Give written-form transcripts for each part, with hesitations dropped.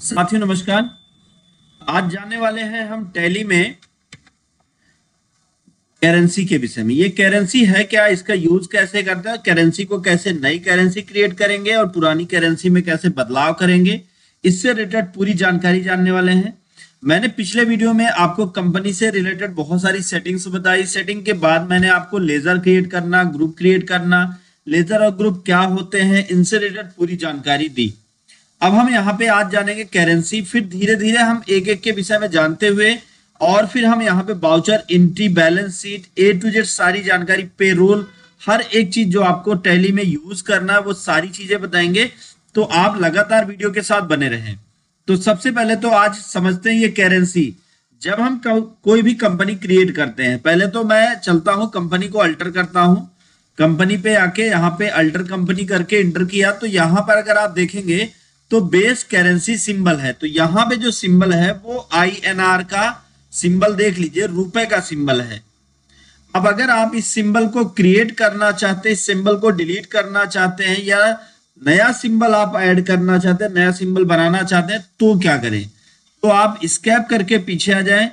साथियों नमस्कार। आज जानने वाले हैं हम टैली में करेंसी के विषय में। ये करेंसी है क्या, इसका यूज कैसे करते हैं, करेंसी को कैसे नई करेंसी क्रिएट करेंगे और पुरानी करेंसी में कैसे बदलाव करेंगे, इससे रिलेटेड पूरी जानकारी जानने वाले हैं। मैंने पिछले वीडियो में आपको कंपनी से रिलेटेड बहुत सारी सेटिंग्स बताई। सेटिंग के बाद मैंने आपको लेजर क्रिएट करना, ग्रुप क्रिएट करना, लेजर और ग्रुप क्या होते हैं, इनसे रिलेटेड पूरी जानकारी दी। अब हम यहाँ पे आज जानेंगे करेंसी, फिर धीरे धीरे हम एक एक के विषय में जानते हुए और फिर हम यहाँ पे voucher, entry, balance sheet, A to Z सारी जानकारी, पेरोल, हर एक चीज जो आपको टैली में यूज करना है वो सारी चीजें बताएंगे। तो आप लगातार वीडियो के साथ बने रहें। तो सबसे पहले तो आज समझते हैं ये करेंसी। जब हम कोई भी कंपनी क्रिएट करते हैं, पहले तो मैं चलता हूं कंपनी को अल्टर करता हूं। कंपनी पे आके यहाँ पे अल्टर कंपनी करके इंटर किया तो यहाँ पर अगर आप देखेंगे तो बेस करेंसी सिंबल है। तो यहाँ पे जो सिंबल है वो INR का सिंबल देख लीजिए, रुपए का सिंबल है। अब अगर आप इस सिंबल को क्रिएट करना चाहते हैं, इस सिंबल को डिलीट करना चाहते हैं या नया सिंबल आप ऐड करना चाहते हैं, नया सिंबल बनाना चाहते हैं, तो क्या करें? तो आप स्कैप करके पीछे आ जाएं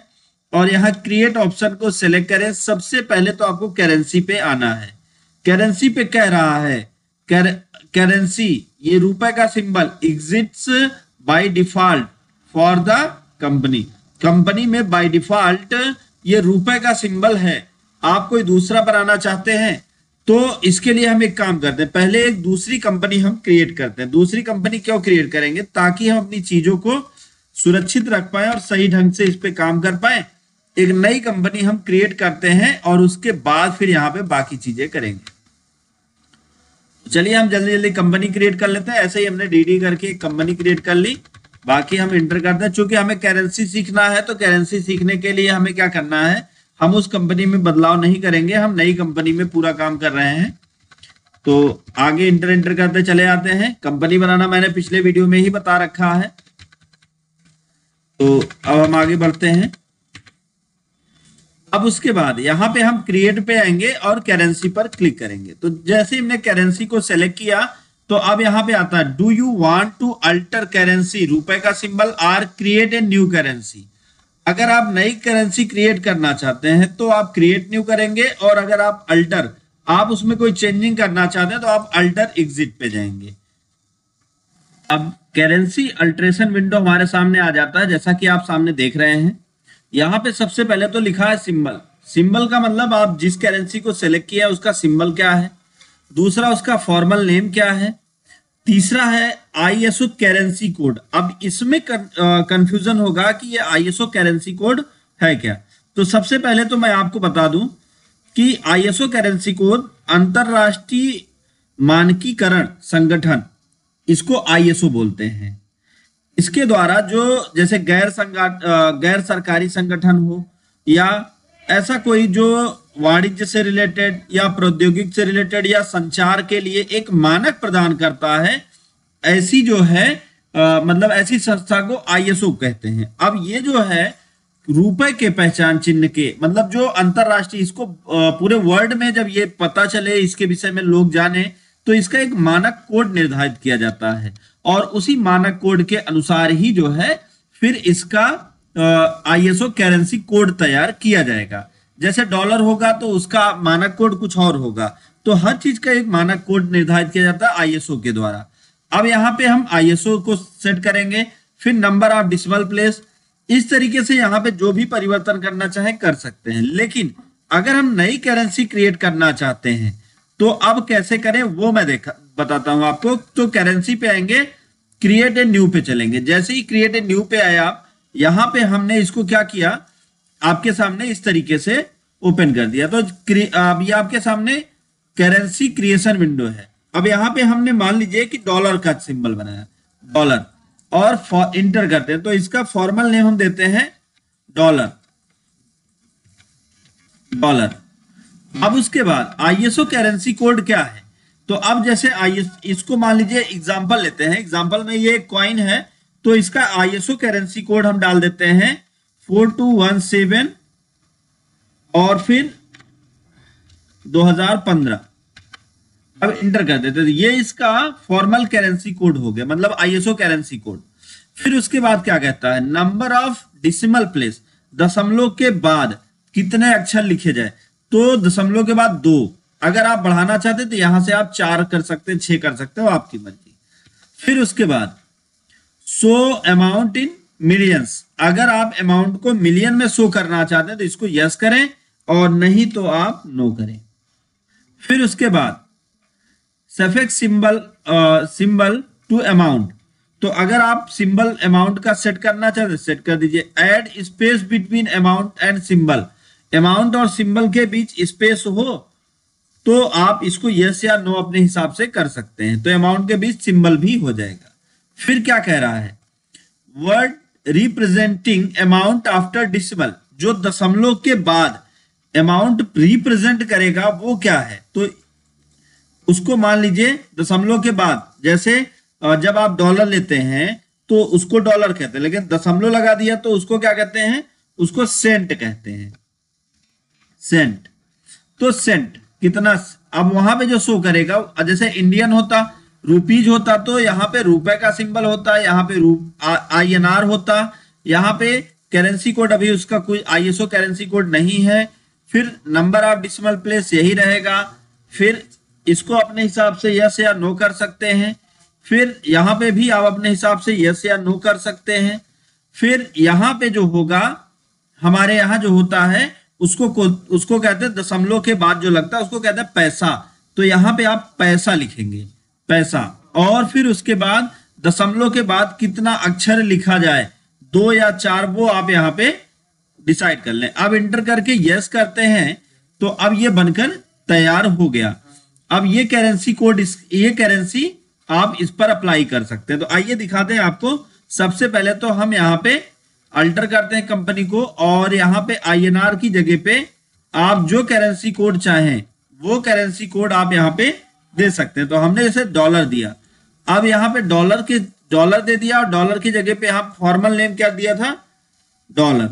और यहाँ क्रिएट ऑप्शन को सिलेक्ट करें। सबसे पहले तो आपको करेंसी पे आना है। करेंसी पे कह रहा है करेंसी, ये रुपए का symbol exits by default for the company. Company में बाय डिफॉल्ट ये रुपए का सिंबल है। आप कोई दूसरा बनाना चाहते हैं तो इसके लिए हम एक काम करते हैं, पहले एक दूसरी कंपनी हम क्रिएट करते हैं। दूसरी कंपनी क्यों क्रिएट करेंगे? ताकि हम अपनी चीजों को सुरक्षित रख पाए और सही ढंग से इस पे काम कर पाए। एक नई कंपनी हम क्रिएट करते हैं और उसके बाद फिर यहाँ पे बाकी चीजें करेंगे। चलिए हम जल्दी जल्दी कंपनी क्रिएट कर लेते हैं। ऐसे ही हमने डीडी करके एक कंपनी क्रिएट कर ली, बाकी हम इंटर करते हैं। चूंकि हमें करेंसी सीखना है तो करेंसी सीखने के लिए हमें क्या करना है, हम उस कंपनी में बदलाव नहीं करेंगे, हम नई कंपनी में पूरा काम कर रहे हैं। तो आगे इंटर करते चले आते हैं। कंपनी बनाना मैंने पिछले वीडियो में ही बता रखा है। तो अब हम आगे बढ़ते हैं। अब उसके बाद यहाँ पे हम क्रिएट पे आएंगे और करेंसी पर क्लिक करेंगे। तो जैसे हमने करेंसी को सेलेक्ट किया तो अब यहाँ पे आता है do you want to alter currency, रुपए का symbol, or create a new currency. अगर आप नई करेंसी क्रिएट करना चाहते हैं तो आप क्रिएट न्यू करेंगे, और अगर आप अल्टर, आप उसमें कोई चेंजिंग करना चाहते हैं तो आप अल्टर एग्जिट पे जाएंगे। अब करेंसी अल्टरेशन विंडो हमारे सामने आ जाता है, जैसा कि आप सामने देख रहे हैं। यहाँ पे सबसे पहले तो लिखा है सिंबल। सिंबल का मतलब आप जिस करेंसी को सेलेक्ट किया है उसका सिंबल क्या है, दूसरा उसका फॉर्मल नेम क्या है, तीसरा है ISO करेंसी कोड। अब इसमें कंफ्यूजन होगा कि ये ISO करेंसी कोड है क्या। तो सबसे पहले तो मैं आपको बता दूं कि ISO करेंसी कोड अंतरराष्ट्रीय मानकीकरण संगठन, इसको ISO बोलते हैं। इसके द्वारा जो जैसे गैर सरकारी संगठन हो या ऐसा कोई जो वाणिज्य से रिलेटेड या प्रौद्योगिक से रिलेटेड या संचार के लिए एक मानक प्रदान करता है, ऐसी जो है मतलब ऐसी संस्था को ISO कहते हैं। अब ये जो है रुपए के पहचान चिन्ह के मतलब जो अंतरराष्ट्रीय, इसको पूरे वर्ल्ड में जब ये पता चले, इसके विषय में लोग जाने, तो इसका एक मानक कोड निर्धारित किया जाता है और उसी मानक कोड के अनुसार ही जो है फिर इसका ISO करेंसी कोड तैयार किया जाएगा। जैसे डॉलर होगा तो उसका मानक कोड कुछ और होगा। तो हर चीज का एक मानक कोड निर्धारित किया जाता है ISO के द्वारा। अब यहाँ पे हम ISO को सेट करेंगे, फिर नंबर ऑफ डेसिमल प्लेस, इस तरीके से यहाँ पे जो भी परिवर्तन करना चाहे कर सकते हैं। लेकिन अगर हम नई करेंसी क्रिएट करना चाहते हैं तो अब कैसे करें वो मैं बताता हूं आपको। तो करेंसी पे आएंगे, क्रिएट ए न्यू पे चलेंगे। जैसे ही क्रिएट ए न्यू पे आए आप, यहां पे हमने इसको क्या किया, आपके सामने इस तरीके से ओपन कर दिया। तो अब ये आपके सामने करेंसी क्रिएशन विंडो है। अब यहां पे हमने मान लीजिए कि डॉलर का सिंबल बनाया, डॉलर, और इंटर करते हैं। तो इसका फॉर्मल नेम हम देते हैं डॉलर। अब उसके बाद ISO करेंसी कोड क्या है, तो अब जैसे इसको मान लीजिए एग्जांपल लेते हैं। एग्जांपल में ये कॉइन है तो इसका ISO करेंसी कोड हम डाल देते हैं 4217 और फिर 2015। अब इंटर कर देते हैं। ये इसका फॉर्मल करेंसी कोड हो गया, मतलब ISO करेंसी कोड। फिर उसके बाद क्या कहता है, नंबर ऑफ डिसिमल प्लेस, दशमलव के बाद कितने अक्षर लिखे जाए। तो दशमलव के बाद 2, अगर आप बढ़ाना चाहते तो यहां से आप 4 कर सकते हैं, 6 कर सकते हो, आपकी मर्जी। फिर उसके बाद शो अमाउंट इन मिलियंस, अगर आप अमाउंट को मिलियन में शो करना चाहते हैं तो इसको यस करें और नहीं तो आप नो करें। फिर उसके बाद सफिक्स सिंबल टू अमाउंट, तो अगर आप सिंबल अमाउंट का सेट करना चाहते सेट कर दीजिए। Add space between amount and symbol, amount और सिंबल के बीच स्पेस हो तो आप इसको यस या नो अपने हिसाब से कर सकते हैं, तो अमाउंट के बीच सिंबल भी हो जाएगा। फिर क्या कह रहा है, word representing amount after decimal, जो दशमलव के बाद अमाउंट रिप्रेजेंट करेगा वो क्या है, तो उसको मान लीजिए दशमलव के बाद, जैसे जब आप डॉलर लेते हैं तो उसको डॉलर कहते हैं, लेकिन दशमलव लगा दिया तो उसको क्या कहते हैं, उसको सेंट कहते हैं, सेंट। तो सेंट कितना, अब वहां पे जो शो करेगा, जैसे इंडियन होता, रुपीज होता तो यहाँ पे रुपए का सिंबल होता, यहाँ पे INR होता, यहाँ पे करेंसी कोड अभी उसका कोई ISO करेंसी कोड नहीं है। फिर नंबर ऑफ डिसिमल प्लेस यही रहेगा। फिर इसको अपने हिसाब से यस या नो कर सकते हैं। फिर यहाँ पे भी आप अपने हिसाब से यस या नो कर सकते हैं। फिर यहाँ पे जो होगा, हमारे यहाँ जो होता है उसको कहते हैं दशमलव के बाद जो लगता है उसको कहते हैं पैसा, तो यहाँ पे आप पैसा लिखेंगे, पैसा। और फिर उसके बाद दशमलव के बाद कितना अक्षर लिखा जाए, 2 या 4, वो आप यहाँ पे डिसाइड कर लें। अब इंटर करके यस करते हैं तो अब ये बनकर तैयार हो गया। अब ये करेंसी कोड, ये करेंसी आप इस पर अप्लाई कर सकते हैं। तो आइए दिखाते हैं आपको। सबसे पहले तो हम यहाँ पे अल्टर करते हैं कंपनी को, और यहाँ पे INR की जगह पे आप जो करेंसी कोड चाहें वो करेंसी कोड आप यहाँ पे दे सकते हैं। तो हमने जैसे डॉलर दिया, अब यहाँ पे डॉलर दे दिया, और डॉलर की जगह पे हम फॉर्मल नेम क्या दिया था, डॉलर,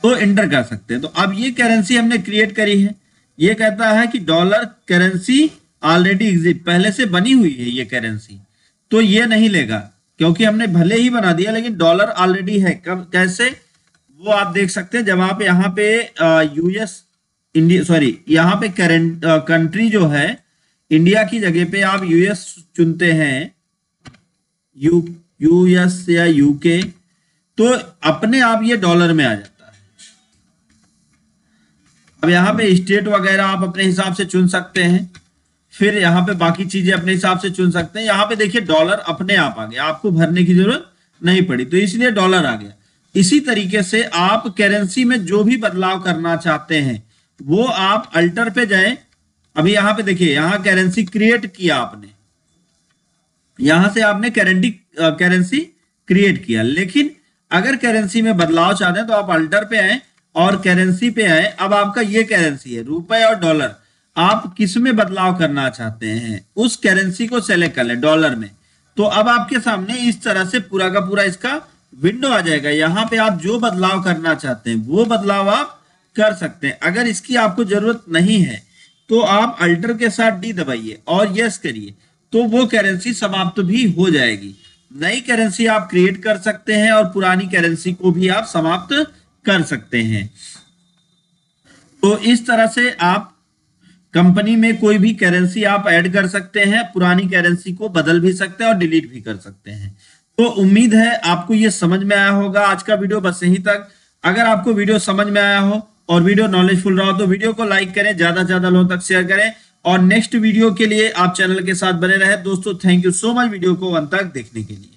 तो एंटर कर सकते हैं। तो अब ये करेंसी हमने क्रिएट करी है। ये कहता है कि डॉलर करेंसी ऑलरेडी एग्जिस्ट, पहले से बनी हुई है ये करेंसी, तो ये नहीं लेगा क्योंकि हमने भले ही बना दिया लेकिन डॉलर ऑलरेडी है। कब, कैसे, वो आप देख सकते हैं। जब आप यहाँ पे US इंडिया, सॉरी, यहाँ पे कंट्री जो है इंडिया की जगह पे आप US चुनते हैं, US या UK, तो अपने आप ये डॉलर में आ जाता है। अब यहाँ पे स्टेट वगैरह आप अपने हिसाब से चुन सकते हैं। फिर यहाँ पे बाकी चीजें अपने हिसाब से चुन सकते हैं। यहाँ पे देखिए डॉलर अपने आप आ गया, आपको भरने की जरूरत नहीं पड़ी, तो इसलिए डॉलर आ गया। इसी तरीके से आप करेंसी में जो भी बदलाव करना चाहते हैं वो आप अल्टर पे जाएं। अभी यहाँ पे देखिए, यहाँ करेंसी क्रिएट किया आपने, यहां से आपने करेंसी क्रिएट किया, लेकिन अगर करेंसी में बदलाव चाहते हैं तो आप अल्टर पे आए और करेंसी पे आए। अब आपका ये करेंसी है रुपए और डॉलर, आप किस में बदलाव करना चाहते हैं उस करेंसी को सेलेक्ट कर लें, डॉलर में। तो अब आपके सामने इस तरह से पूरा का पूरा इसका विंडो आ जाएगा। यहाँ पे आप जो बदलाव करना चाहते हैं वो बदलाव आप कर सकते हैं। अगर इसकी आपको जरूरत नहीं है तो आप अल्टर के साथ डी दबाइए और यस करिए, तो वो करेंसी समाप्त भी हो जाएगी। नई करेंसी आप क्रिएट कर सकते हैं और पुरानी करेंसी को भी आप समाप्त कर सकते हैं। तो इस तरह से आप कंपनी में कोई भी करेंसी आप ऐड कर सकते हैं, पुरानी करेंसी को बदल भी सकते हैं और डिलीट भी कर सकते हैं। तो उम्मीद है आपको ये समझ में आया होगा। आज का वीडियो बस यहीं तक। अगर आपको वीडियो समझ में आया हो और वीडियो नॉलेजफुल रहा हो तो वीडियो को लाइक करें, ज्यादा से ज्यादा लोगों तक शेयर करें, और नेक्स्ट वीडियो के लिए आप चैनल के साथ बने रहे। दोस्तों thank you so much video को अंत तक देखने के लिए।